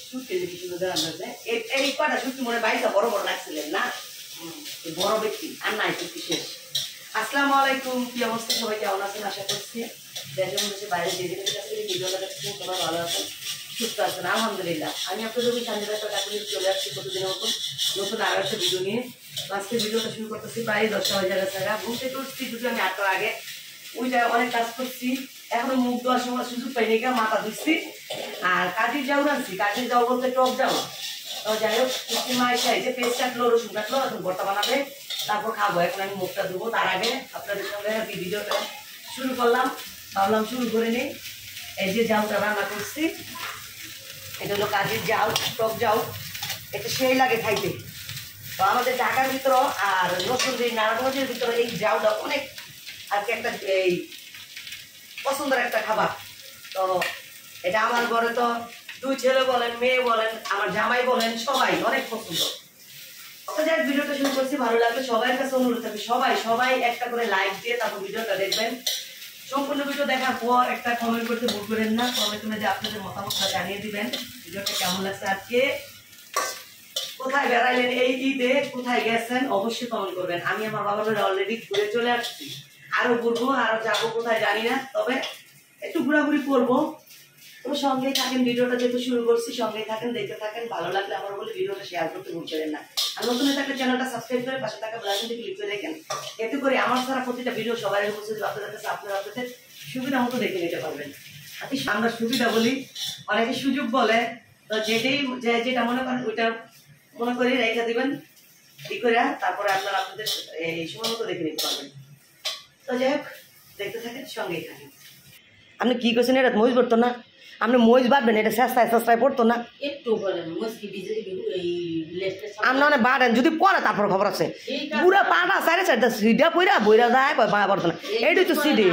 শুটকি দেখি শুধু দেওয়া এই কটা শুটকি মনে বাইশটা বড় বড় লাগছিলেন না বড় ব্যক্তি আর নাই শুটকি শেষ। আসসালামু আলাইকুম, কি অবস্থা সবাই কেমন আছেন? আশা করছি দেশের মধ্যে বাইরে যে যেখানে কাছে ভিডিওটা দেখছেন সবাই ভালো আছেন, সুস্থ আছেন। আলহামদুলিল্লাহ আমি আপনাদের শান্তিবাসা কাকুলির চলে আসছি প্রতিদিনের মতন নতুন আরো একটা ভিডিও নিয়ে। আজকে ভিডিওটা শুরু করতেছি প্রায় 10টা বাজার জায়গা ঘুম থেকে উঠছি যদি আমি 8টার আগে ওই জায়গায় অনেক কাজ করছি, এখনো মুখ দেওয়ার সময় সুযোগ পাইনি, মাথা ধুচ্ছি আর কাঠির যাও রাখছি। কাঠির যাও বলতে টক যাও, তো যাই হোক মা এসে যে পেস্ট কাটলো রসুন কাটলো এখন ভর্তা বানাবে, তারপর খাবো। এখন আমি মুখটা ধুবো, তার আগে আপনাদের সঙ্গে ভিডিওটা শুরু করলাম, ভাবলাম শুরু করে নিই। এই যে জাউটা রান্না করছি, এটা হলো কাঠির যাও, টক যাও, এটা সেই লাগে খাইতে। তো আমাদের ঢাকার ভিতরে আর নরসিংদী নারায়ণগঞ্জের ভিতরে এই জাউটা অনেক আর কি একটা এই পছন্দের একটা খাবার। তো এটা আমার ঘরে তো দুই ছেলে বলেন, মেয়ে বলেন, আমার জামাই বলেন, সবাই অনেক পছন্দ। যাই ভিডিওটা শুরু করছি, ভালো লাগলে সবার কাছে অনুরোধ থাকবে সবাই একটা করে লাইক দিয়ে তারপর ভিডিওটা দেখবেন। সম্পূর্ণ ভিডিও দেখার পর একটা কমেন্ট করতে ভুল করেন না, কমেন্ট করে যে আপনাদের মতামতটা জানিয়ে দিবেন ভিডিওটা কেমন লাগছে। আজকে কোথায় বেড়াইলেন এই ঈদে, কোথায় গেছেন অবশ্যই কমেন্ট করবেন। আমি আমার বাবার বাড়ি অলরেডি ঘুরে চলে আসছি, আরো ঘুরবো, আরো যাবো কোথায় জানি না, তবে একটু ঘোরাঘুরি করবো। তো সঙ্গেই থাকেন, ভিডিওটা যেহেতু শুরু করছি সঙ্গেই থাকেন, দেখতে থাকেন। ভালো লাগলে আমার বলে ভিডিওটা শেয়ার করতে ভুলবেন না। আর নতুন থাকলে চ্যানেলটা সাবস্ক্রাইব করে পাশে থাকা বেল আইকনটি ক্লিক করে দেখেন, এতে করে আমার ছাড়া প্রতিটা ভিডিও সবাই পৌঁছে যাবে আপনাদের কাছে, আপনারা আপনাদের সুবিধা মতো দেখে নিতে পারবেন। আমরা সুবিধা বলি, অনেকে সুযোগ বলে, তো যেটাই যেটা মনে করেন ওইটা মনে করে রেখে দিবেন ই করে, তারপরে আপনারা আপনাদের এই সময় মতো দেখে নিতে পারবেন। তো যাই হোক দেখতে থাকেন, সঙ্গেই থাকেন। আপনি কি করছেন? এটা মহিষ পড়তো না, আপনি মহিষ বাঁধবেন, এটা চেষ্টায় পড়তো না একটু আপনি অনেক বাড়েন যদি পরে, তারপর খবর আছে পুরা পাটা সাইডে সাইডে সিডা পইরা বইরা যায় বাঁ পড়তো না। এইটাই তো সিডে,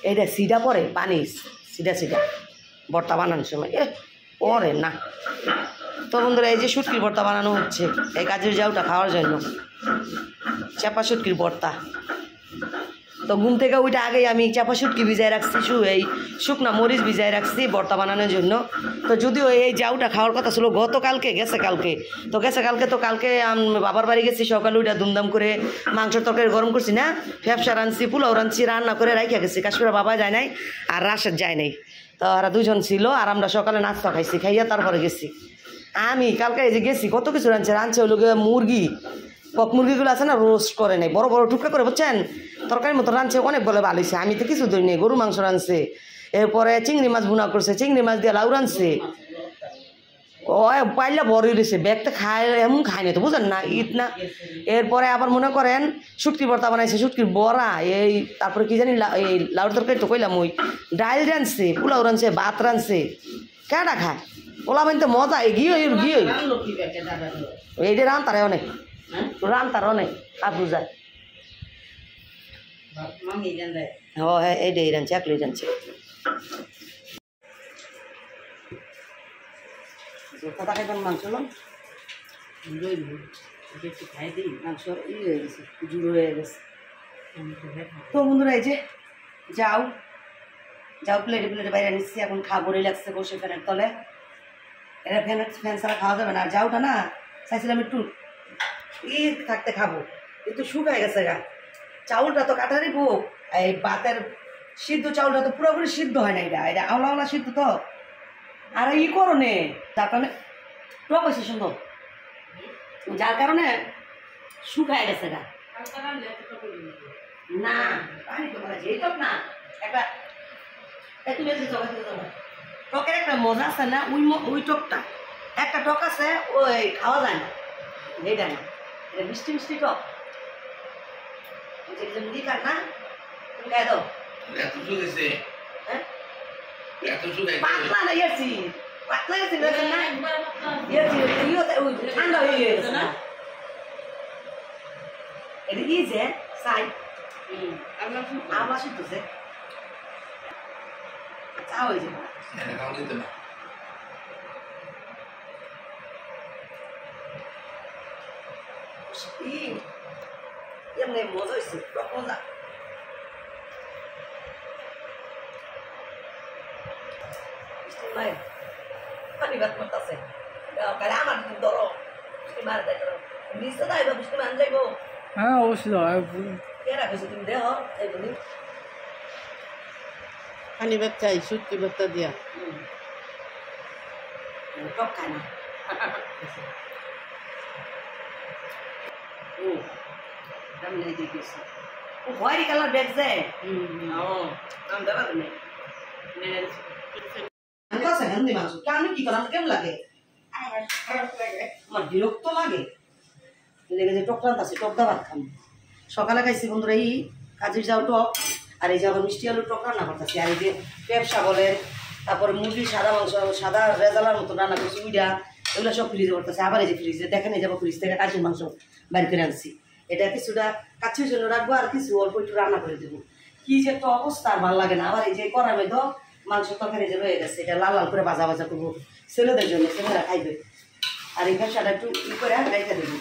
এইটা সিডা পরে পানি সিডা ভর্তা বানানোর সময় পরে না। তো বন্ধুরা এই যে শুটকির ভর্তা বানানো হচ্ছে এই কাজের যাওটা খাওয়ার জন্য, চাপা শুটকির ভর্তা। তো ঘুম থেকে ওইটা আগেই আমি চাপা শুটকি ভিজায় রাখছি, এই শুকনা মরিচ ভিজায় রাখছি ভর্তা বানানোর জন্য। তো যদিও এই জাউটা খাওয়ার কথা ছিল গতকালকে, তো কালকে আমি বাবার বাড়ি গেছি সকালে, ওইটা দুমদাম করে মাংসের তরকারি গরম করছি না, ফ্যাপসা রাঁধছি, পোলাও রাঁধছি, রান্না করে রাইখা গেছি। কাশ্মীরা বাবা যায় নাই আর রাশেদ যায় নাই, তো ওরা দুজন ছিল আর আমরা সকালে নাস্তা খাইছি, খাইয়া তারপরে গেছি। আমি কালকে এই যে গেছি কত কিছু রাঁধছে হলো মুরগি, কক মুরগিগুলো আছে না রোস্ট করে নেই, বড় বড় টুকরা করে, বুঝছেন তরকারির মতো রাঁধছে, অনেক বলে ভালো হয়েছে। আমি তো কিছু ধরি নেই, গরু মাংস রাঁধছে, এরপরে চিংড়ি মাছ ভুনা করছে, চিংড়ি মাছ দিয়ে লাউ রাঁধছে, ও পাইলা বড় রয়েছে, ব্যাগটা খায় এমন খায় না তো বুঝেন না ঈদ না। এরপরে আবার মনে করেন শুটকির ভর্তা বানাইছে, শুটকির বড়া, এই তারপরে কি জানি এই লাউর তরকারি তো কইলাম, ওই ডাইল রাঁধছে, পোলাও রাঁধছে, ভাত রাঁধছে, কেডা খায় পোলা বানিতে মজা গিয়ে এইটা রান্তারে অনেক আপু যায় হ্যাঁ এইটাই রাঁধছে, একলাই রাঁধছে। কথা খাইবেন মাংস খাই দিই, মাংস ই হয়ে গেছে, জুড়ো হয়ে গেছে। তো বন্ধুরা এই যে যাও প্লেটে বাইরে নিচ্ছি, এখন খাবারই লাগছে বসে ফ্যানের তলে। এটা ফ্যান ছাড়া খাওয়া যাবে না। আর যাওটা না চাইছিলাম একটু থাকতে খাবো, একটু শুকায় গেছে গা। চাউলটা তো কাটারি ভোগ, এই ভাতের সিদ্ধ চাউলটা তো পুরোপুরি সিদ্ধ হয় না, এটা আওলা সিদ্ধ তো, আর ই করো নে তার কারণে টক হয়েছে সুন্দর, যার কারণে শুকায় গেছে গা। না না একটা টকের একটা মজা আছে না, ওই টকটা একটা টক আছে, ওই খাওয়া যায় না, এইটা না, এটা মিষ্টি টক কাট না, তুমি খাই দাও। পাতলা না ইয়াছি, পাতলা গেছে না ইয়াছি, ঠান্ডা হয়ে গেছে না, এটা কি যে সাই আমরা শুনতেছে চা হয়ে যাবে এমনি মজা হয়েছে, মজা। ভাই পানি ভাত করতেছে আমার তুমি ধরো বৃষ্টি মারে দেয় ধরো নিশ্চয় যাইব বৃষ্টি মান যাইব হ্যাঁ অবশ্যই কে রাখেছো তুমি দেহ এইগুলি পানি ভাত চাই সুটকি ভাতটা দিয়া টক খায় না ও আমি নাই দেখেছি ও হোয়াইট কালার ব্যাগ যায় ও নাম দেবা তুমি আমি কাছে হেন্দি মাংস কেন কি করাম কেমন লাগে আমার বিরক্ত লাগে লেগে যে টক রান্তাছে টক দা ভাত খাম সকালে খাইছি বন্ধুরা এই কাজের যাও টক আর এই যে আবার মিষ্টি আলুর টক রান্না করতেছি আর এই যে পেপসা বলে তারপরে মুরগির সাদা মাংস সাদা রেজালার মতো রান্না করছি উইডা এগুলো সব ফ্রিজে করতেছে আবার এই যে ফ্রিজে দেখেন এই যাবো ফ্রিজ থেকে কাজের মাংস বাইর করে আনছি এটা কিছুটা কাছের জন্য রাখবো আর কিছু অল্প একটু রান্না করে দেবো কি যে একটা অবস্থা আর ভালো লাগে না আবার এই যে করার মধ্যে মাংস তরকারি যে রয়ে গেছে এটা লাল লাল করে ভাজা ভাজা করবো ছেলেদের জন্য ছেলেরা খাইবে আর এই ব্যবসাটা একটু ই করে রেখে দেবো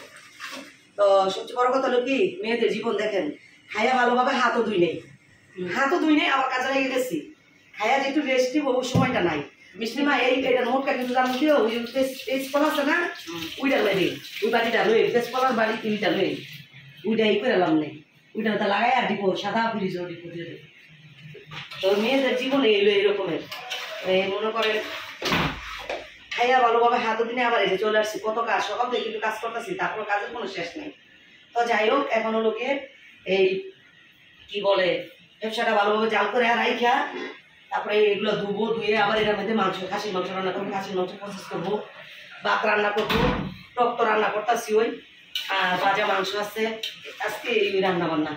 তো সবচেয়ে বড় কথা হলো কি মেয়েদের জীবন দেখেন খাইয়া ভালোভাবে হাতও ধুই নেই আবার কাজে লেগে গেছি খাইয়া যে একটু রেস্ট দিব ওই সময়টা নাই মিষ্টি মা এই এটা মোটকা কিন্তু জানো কি ওই তেজপাল আছে না ওইটা লই ওই বাড়িটা লই তেজপালার বাড়ি তিনটা লই ওইটা ই করে এলাম নেই ওইটা তো লাগাই আর দিব সাদা ফ্রিজও দিব দিয়ে তো মেয়েদের জীবনে এলো এরকমের মনে করেন খাইয়া ভালোভাবে হাত দিনে আবার এসে চলে আসছি কত কাজ সকাল থেকে কিন্তু কাজ করতেছি তারপর কাজের কোনো শেষ নেই তো যাই হোক এখন হলো গিয়ে এই কি বলে ব্যবসাটা ভালোভাবে জাল করে রাইখা তারপরে এগুলো ধুবো ধুয়ে আবার এটার মধ্যে মাংস খাসির মাংস রান্না করবো খাসির মাংস প্রসেস করবো ভাত রান্না করবো টক তো রান্না করতেছি ওই আর ভাজা মাংস আছে আজকে এই রান্না বান্না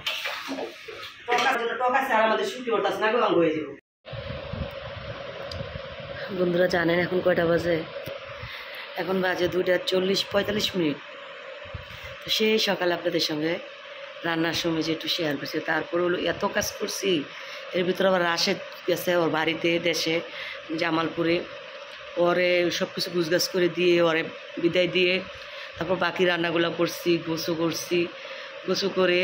টকার জন্য টক আছে আর আমাদের শুটি ওটা আছে না গঙ্গ হয়ে যাবো বন্ধুরা জানেন এখন কয়টা বাজে এখন বাজে 2:40-45 তো সেই সকালে আপনাদের সঙ্গে রান্নার সময় যে একটু শেয়ার করছি তারপর হলো এত কাজ করছি এর ভিতরে আবার রাশেদ গেছে ওর বাড়িতে দেশে জামালপুরে ওরে সব কিছু গুছগাছ করে দিয়ে ওরে বিদায় দিয়ে তারপর বাকি রান্নাগুলো করছি গোসু করে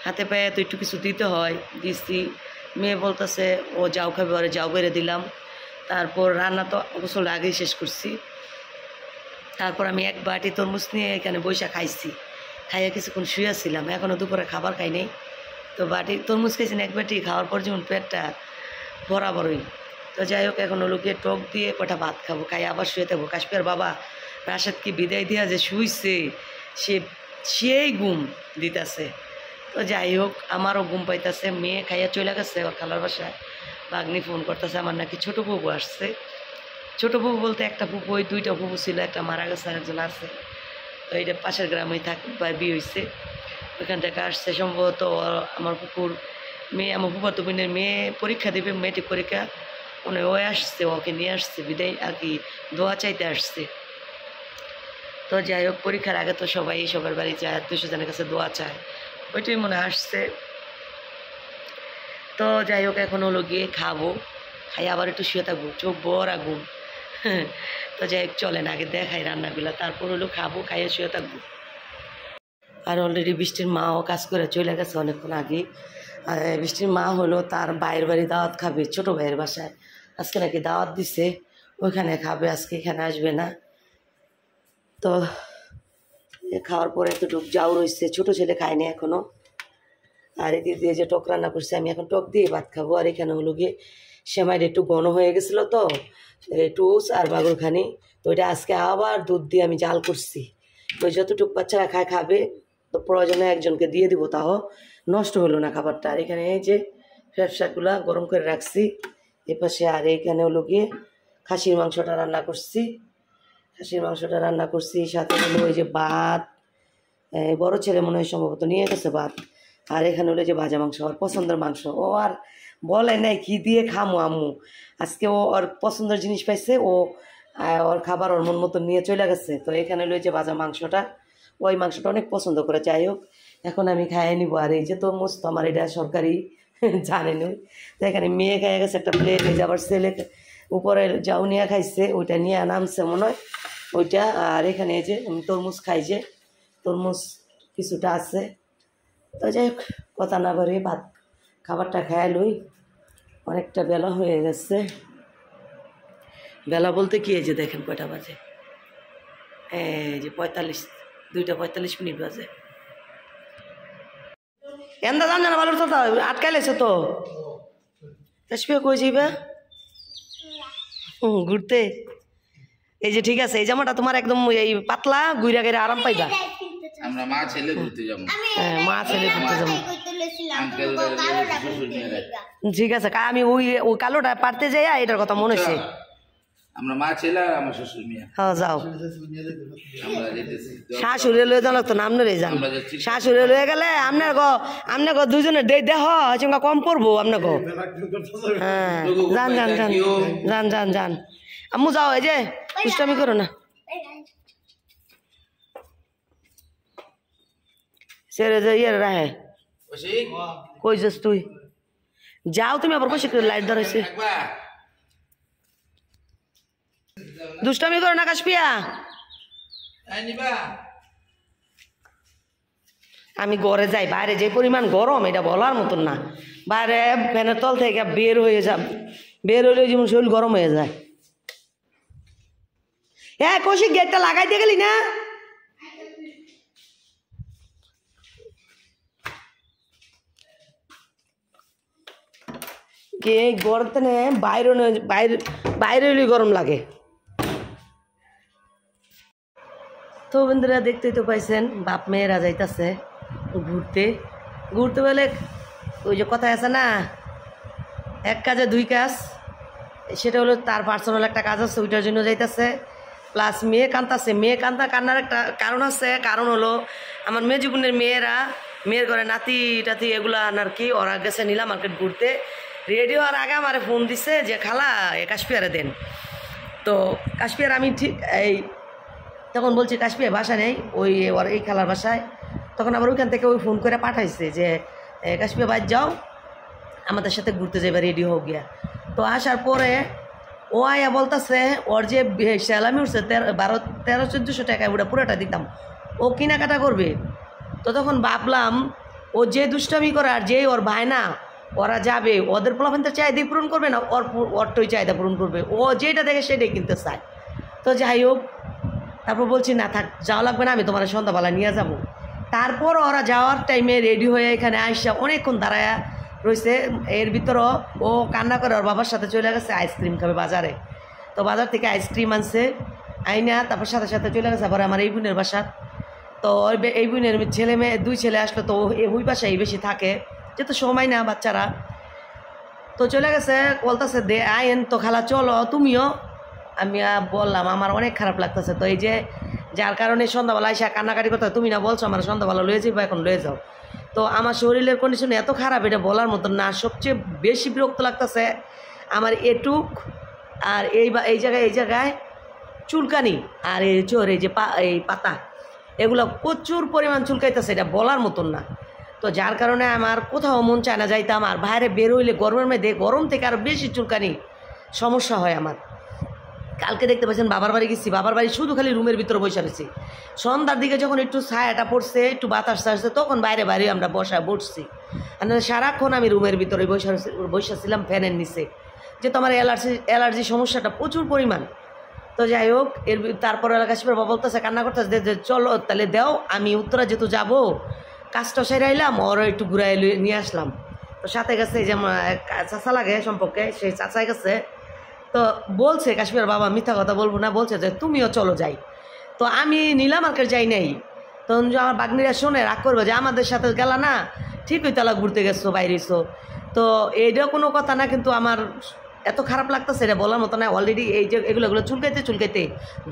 হাতে পায়ে তো একটু কিছু দিতে হয় দিচ্ছি মেয়ে বলতেছে ও যাও খাবে ওরে যাও বেড়ে দিলাম তারপর রান্না তো গোসল আগেই শেষ করছি তারপর আমি এক বাটি তরমুজ নিয়ে এখানে বৈশা খাইছি খাইয়া কিছুক্ষণ শুয়েছিলাম এখনও দুপুরে খাবার খাই নাই তো বাটি তরমুজ খাইছি না এক বাটি খাওয়ার পর যেমন পেটটা বরাবরই তো যাই হোক এখন হলো গিয়ে টক দিয়ে কটা ভাত খাবো খাই আবার শুয়ে থাকবো কাশ্মীর বাবা রাশেদকে বিদায় দিয়া যে শুইছে সেই ঘুম দিতেছে তো যাই হোক আমারও ঘুম পাইতেছে মেয়ে খাইয়া চলে গেছে ওর খালার বাসায় ভাগ্নি ফোন করতেছে আমার নাকি ছোটো ফুপু আসছে ছোটো ফুপু বলতে একটা ফুপু ওই 2টা ফুপু ছিল একটা মারা গেছে আর একজন আছে তো এইটা পাশের গ্রামেই বা বিয়ে হয়েছে ওইখান থেকে আসছে সম্ভবত আমার ফুপুর মেয়ে আমার ফুফাতো বোনের মেয়ে পরীক্ষা দেবে মেট্রিক পরীক্ষা মানে ও আসছে ওকে নিয়ে আসছে বিদায় আর কি দোয়া চাইতে আসছে তো যাই হোক পরীক্ষার আগে তো সবাই সবার বাড়ি যায় 200 জনের কাছে দোয়া চায় ওইটাই মনে আসছে তো যাই হোক এখন হলো গিয়ে খাবো খাই আবার একটু শুয়ে থাকবো চোখ বড় ঘুম তো যাই হোক চলেন আগে দেখাই রান্নাগুলো তারপর হলো খাবো খাইয়ে শুয়ে থাকবো আর অলরেডি বৃষ্টির মাও কাজ করে চলে গেছে অনেকক্ষণ আগে আর বৃষ্টির মা হলো তার ভাইয়ের বাড়ি দাওয়াত খাবে ছোটো ভাইয়ের বাসায় আজকে নাকি দাওয়াত দিছে ওইখানে খাবে আজকে এখানে আসবে না তো খাওয়ার পরে একটু যাও রয়েছে ছোটো ছেলে খায়নি এখনও আর এদিকে দিয়ে যে টক রান্না করছি আমি এখন টক দিয়ে ভাত খাবো আর এখানে হলো গিয়ে সেমাইটা একটু ঘন হয়ে গেছিলো তো টুস আর বাগরখানি তো ওইটা আজকে আবার দুধ দিয়ে আমি জাল করছি ওই যতটুকু বাচ্চারা খাবে তো প্রয়োজনে একজনকে দিয়ে দিব তাও নষ্ট হলো না খাবারটা আর এখানে এই যে ফ্যাপসাগুলা গরম করে রাখছি এপাশে আর এইখানে হলো গিয়ে খাসির মাংসটা রান্না করছি সাথে হলো ওই যে ভাত বড় ছেলে মনে হয় সম্ভবত নিয়ে গেছে ভাত আর এখানে হলো যে ভাজা মাংস ওর পছন্দের মাংস ও আর বলে নাই কি দিয়ে খামো আম্মু আজকে ও ওর পছন্দের জিনিস পাইছে ও ওর খাবার ওর মন মতো নিয়ে চলে গেছে তো এখানে হলো যে ভাজা মাংসটা ওই মাংসটা অনেক পছন্দ করে যাই হোক এখন আমি খাইয়ে নিবো আর এই যে তো মস্ত আমার এটা সরকারি জানেন তো এখানে মেয়ে খাইয়ে গেছে একটা প্লেট এই যে আবার ছেলে উপরে যাও নিয়ে খাইছে ওইটা নিয়ে নামছে মনে হয় ওইটা আর এখানে এই যে আমি তরমুজ খাই যে তরমুজ কিছুটা আছে তো যাই হোক কথা না বাড়ি ভাত খাবারটা খাইয়া লই অনেকটা বেলা হয়ে গেছে বেলা বলতে কি এই যে দেখেন কয়টা বাজে, এই যে 2:45 বাজে। এন্দা জান না ভালো তো আটকাইলেছে তো কাশপিয়া কই যাইবা ঘুরতে। এই যে ঠিক আছে, এই জামাটা তোমার একদম এই পাতলা গুইরা গেরে আরাম পাইবা। আমরা মা ছেলে ঘুরতে যাবো। হ্যাঁ মা ছেলে ঘুরতে যাবো। ঠিক আছে, আমি ওই কালোটা পারতে যাই এটার কথা মনে হচ্ছে। আমরা মা ছেলে আর আমার শ্বশুর মিয়া। হ্যাঁ যাও, আমরা যেতেছি। শাশুড়ি লয়ে যাও তো নাম নরে যান। শাশুড়ি লয়ে গেলে আপনার গো দুজনে দেহ চঙ্গা কম পড়বো আপনার গো। হ্যাঁ যান যান যান যান যান যান আম্মু যাও, এই যে দুষ্টামি করো না। সেরে যে ইয়ে রাহে কই যাস তুই, যাও তুমি আবার বসে লাইট ধরেছে। দুষ্টামি করো না কাশপিয়া। আমি ঘরে যাই, বাইরে যে পরিমাণ গরম এটা বলার মতন না। বাইরে ফ্যানের তল থেকে বের হয়ে যেমন শরীর গরম হয়ে যায়। হ্যাঁ কৌশিক গেটটা লাগাই দিয়ে গেলি না? কে গরতে নে বাইরে হলে গরম লাগে। তো বন্ধুরা দেখতেই তো পাইছেন বাপ মেয়েরা যাইতেছে ঘুরতে বলে ওই যে কথায় আছে না, এক কাজে দুই কাজ। সেটা হলো তার পার্সোনাল একটা কাজ আছে, ওইটার জন্য যাইতেছে। প্লাস মেয়ে কান্দাছে, কান্নার একটা কারণ আছে। কারণ হলো আমার মেয়ে জীবনের মেয়ের ঘরে নাতি টাতি এগুলা আনার কি, ওরা গেছে নীলা মার্কেট ঘুরতে। রেডিও আর আগে আমারে ফোন দিছে যে খালা কাশপিয়ারে দেন। তো কাশপিয়ার আমি ঠিক এই তখন বলছি কাশপিয়া বাসা নেই, ওই ওর এই খালার বাসায়। তখন আবার ওইখান থেকে ওই ফোন করে পাঠাইছে যে কাশপিয়া বাদ যাও, আমাদের সাথে ঘুরতে যাবে, রেডি হোক গিয়া। তো আসার পরে ও আয়া বলতেছে ওর যে স্যালামি উঠছে 1300-1400 টাকায় ওটা পুরোটা দিতাম, ও কেনাকাটা করবে। তো তখন ভাবলাম ও যে দুষ্টামি করে আর যেই ওর ভাইনা ওরা যাবে, ওদের পোলাপানদের চাহিদা পূরণ করবে না, ওরটাই চাহিদা পূরণ করবে। ও যেটা দেখে সেটাই কিনতে চায়। তো যাই হোক, তারপর বলছি না থাক যাওয়া লাগবে না, আমি তোমার সন্ধ্যাবেলা নিয়ে যাব। তারপর ওরা যাওয়ার টাইমে রেডি হয়ে এখানে আইসা অনেকক্ষণ দাঁড়ায়া রয়েছে। এর ভিতরও ও কান্না করে ওর বাবার সাথে চলে গেছে আইসক্রিম খাবে বাজারে। তো বাজার থেকে আইসক্রিম আনছে, আইনা তারপর সাথে সাথে চলে গেছে আবার আমার এই বোনের বাসা। তো এই বোনের দুই ছেলে আসলো, তো ওই বাসায় বেশি থাকে, যেহেতু সময় না বাচ্চারা। তো চলে গেছে, বলতেছে দে আইন তো খালা চলো তুমিও। আমি বললাম আমার অনেক খারাপ লাগতেছে। তো এই যে যার কারণে সন্ধ্যাবেলা এসে কান্নাকাটি করতে, তুমি না বলছো আমার সন্ধ্যাবেলা লয়ে যাবো, এখন লয়ে যাও। তো আমার শরীরের কন্ডিশন এত খারাপ এটা বলার মতন না। সবচেয়ে বেশি বিরক্ত লাগতেছে আমার এটুক আর এই জায়গায় চুলকানি আর এই যে এই পাতা, এগুলো প্রচুর পরিমাণ চুলকাইতেছে, এটা বলার মতন না। তো যার কারণে আমার কোথাও মন চায় না যাইতাম। আর বাইরে বের হইলে গরমের মধ্যে গরম থেকে আরও বেশি চুলকানি সমস্যা হয় আমার। কালকে দেখতে পাচ্ছেন বাবার বাড়ি গেছি, বাবার বাড়ি শুধু খালি রুমের ভিতরে বসে রয়েছি। সন্ধ্যার দিকে যখন একটু ছায়াটা পড়ছে, একটু বাতাস আসছে, তখন বাইরে আমরা বসছি। আর সারাক্ষণ আমি রুমের ভিতরে বসেছিলাম ফ্যানের নিচে, যেহেতু আমার অ্যালার্জি সমস্যাটা প্রচুর পরিমাণ। তো যাই হোক, তারপর কাশপিয়ার বাবা বলতেছে কান্না করতেছে যে চলো তাহলে দেও, আমি উত্তরা যেহেতু যাবো কাজটা সেরে আইলাম, ওরা একটু ঘুরাই নিয়ে আসলাম। তো সাথে গেছে যে চাচা লাগে সম্পর্কে, সেই চাচাই গেছে। তো বলছে কাশপিয়ার বাবা, মিথ্যা কথা বলবো না, বলছে যে তুমিও চলো যাই। তো আমি নীলা মার্কেট যাই নাই। তখন যে আমার বাগনিরা শোনে রাগ করবে যে আমাদের সাথে গেলা না, ঠিকই তালা ঘুরতে গেছো বাইরেছো। তো এইটাও কোনো কথা না, কিন্তু আমার এত খারাপ লাগতেছে এটা বলার মতো না। অলরেডি এই যে এগুলো চুলকাইতে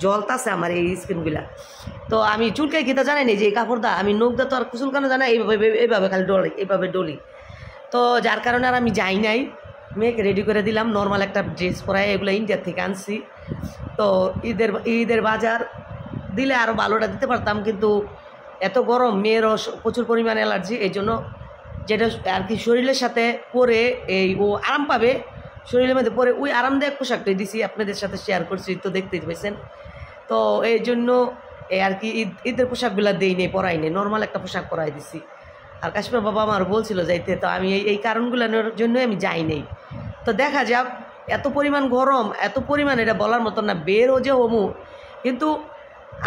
জলতাছে আমার এই স্কিনগুলা। তো আমি চুলকাই খেতে জানাই নি যে এই কাপড়টা আমি নখদা তো আর চুলকানো জানা, এইভাবে খালি ডলি। তো যার কারণে আর আমি যাই নাই। মেয়েকে রেডি করে দিলাম, নর্মাল একটা ড্রেস পরাই, এগুলো ইন্ডিয়ার থেকে আনছি। তো ঈদের বাজার দিলে আরও ভালোটা দিতে পারতাম, কিন্তু এত গরম, মেয়েরও প্রচুর পরিমাণ অ্যালার্জি, এই জন্য যেটা আর কি শরীরের সাথে পরে ও আরাম পাবে, শরীরের মধ্যে পরে ওই আরামদায়ক পোশাকটাই দিছি, আপনাদের সাথে শেয়ার করছি, তো দেখতেই পেয়েছেন। তো এই জন্য আর কি ঈদের পোশাকগুলো দেই নেই, পরাই নেই, নর্মাল একটা পোশাক পরাই দিছি। আর কাশপিয়ার বাবা আমার বলছিল যাইতে, তো আমি এই কারণগুলোর জন্যই আমি যাই নেই। তো দেখা যাক এত পরিমাণ গরম, এত পরিমাণ, এটা বলার মতো না। বেরও যে হমু, কিন্তু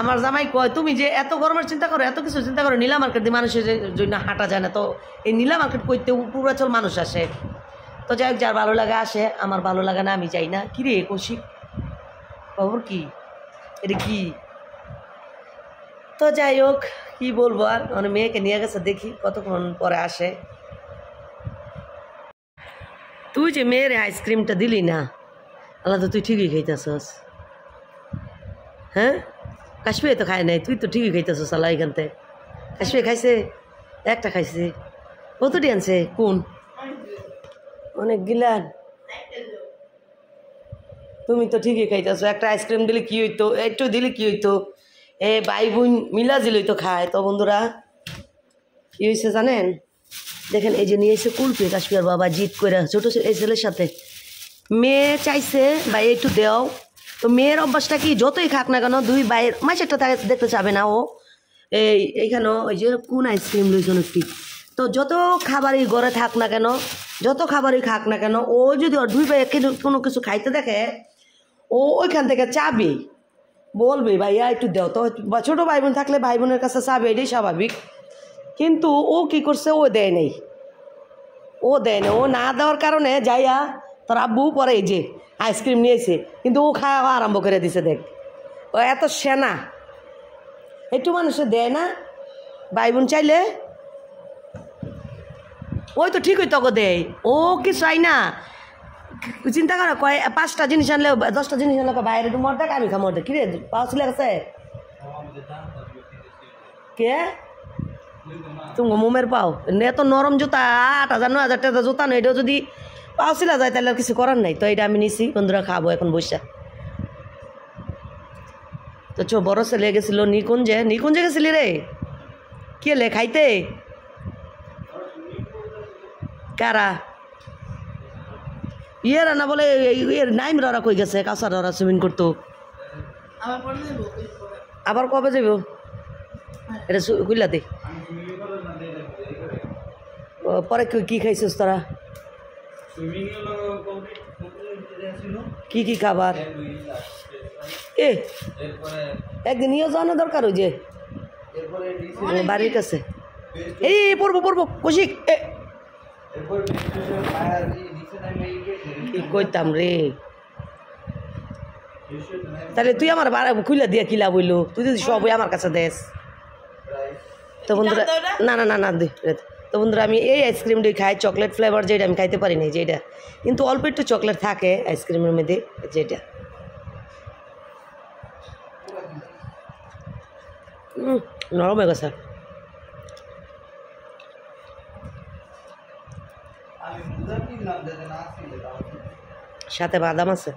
আমার জামাই কয় তুমি যে এত গরমের চিন্তা করো, এত কিছু চিন্তা করো, নীলা মার্কেট দিয়ে মানুষের জন্য হাঁটা যায় না, তো এই নীলা মার্কেট করতে পূর্বাচল মানুষ আসে। তো যাই হোক, যার ভালো লাগে আসে, আমার ভালো লাগে না, আমি যাই না। কিরে কৌশিক, খবর কি, এটা কি? তো যাই হোক, কি বলবো আর, মানে মেয়েকে নিয়ে গেছে, দেখি কতক্ষণ পরে আসে। তুই যে মেয়ের আইসক্রিমটা দিলি না, আলাদা তুই ঠিকই খাইতেছস। হ্যাঁ, কাশ্মীরে তো খায় নাই, তুই তো ঠিকই খাইতেছস। আল্লাহ এখানতে কাশ্মীরে খাইছে, একটা খাইছে। কতটি আনছে? কোন? অনেক গিলান। তুমি তো ঠিকই খাইতেছো। একটা আইসক্রিম দিলে কি হইতো, একটু দিলে কি হইতো, ভাই বোন মিলা দিলেই তো খায়। তো বন্ধুরা কি হয়েছে জানেন, দেখেন এই যে নিয়ে এসে কুলপি কাশ্মীর বাবা জিদ করে ছোটো এই ছেলের সাথে। মেয়ে চাইছে ভাই একটু দেও, তো মেয়ের অভ্যাসটা কি, যতই খাক না কেন দুই ভাইয়ের মাসেরটা দেখতে চাবে না ও। এইখানেও ওই যে কোন আইসক্রিম লইছেন একটি, তো যত খাবারই ঘরে থাক না কেন, যত খাবারই খাক না কেন, ও যদি ওর দুই ভাই কোনো কিছু খাইতে দেখে, ও ওইখান থেকে চাবে, বলবে ভাইয়া একটু দেও। তো ছোটো ভাই বোন থাকলে ভাই বোনের কাছে চাবে, এটাই স্বাভাবিক। কিন্তু ও কি করছে, ও দেয় নাই, ও দেয় না। ও না দেওয়ার কারণে যাইয়া তোর আব্বু পরে এই যে আইসক্রিম নিয়েছে, কিন্তু ও খাওয়া আরম্ভ করে দিছে। দেখ ও এত সেনা, একটু মানুষে দেয় না ভাই বোন চাইলে, ওই তো ঠিকই তোকে দেয়। ও কি চাই না, চিন্তা করো, কয় 5টা জিনিস আনলে 10টা জিনিস আনলে বাইরে তো মর দেখ, আমি খা মর দেখ। কিরে পাওয়া চলে গেছে কে তুমি মোমের পাও এত নরম জুতা, 8,000 9,000 টাকা জুতা নয়, এটাও যদি পাও ছিল যায় তাহলে আর কিছু করার নাই। তো এটা আমি নিছি, বন্ধুরা খাবো এখন বসে। তো বড় ছেলে গেছিল নিকুঞ্জে গেছিলি রে, কি এলে খাইতে? কারা ইয়েরা না বলে নাইমরা ওরা কই গেছে, কাছার ওরা সুইমিং করতো। আবার কবে যাব এটা কইলা দে। পরে কি খাইছিস তোরা, কি কি খাবার? একদিন নিয়ে যাওয়ানো দরকার, ওই যে বাড়ির কাছে। এই পড়বো কৌশিক, কি কইতাম রে। তাহলে তুই আমার খুলে দিয়ে কিলা বইলো, তুই যদি সবই আমার কাছে দেস। তো বন্ধুরা না দে। তো বন্ধুরা আমি এই আইসক্রিমটাই খাই, চকলেট ফ্লেভার, যেটা আমি খাইতে পারি না, যেটা কিন্তু অল্প একটু চকলেট থাকে আইসক্রিমের মধ্যে, যেটা নরম হয়ে গেছে, সাথে বাদাম আছে।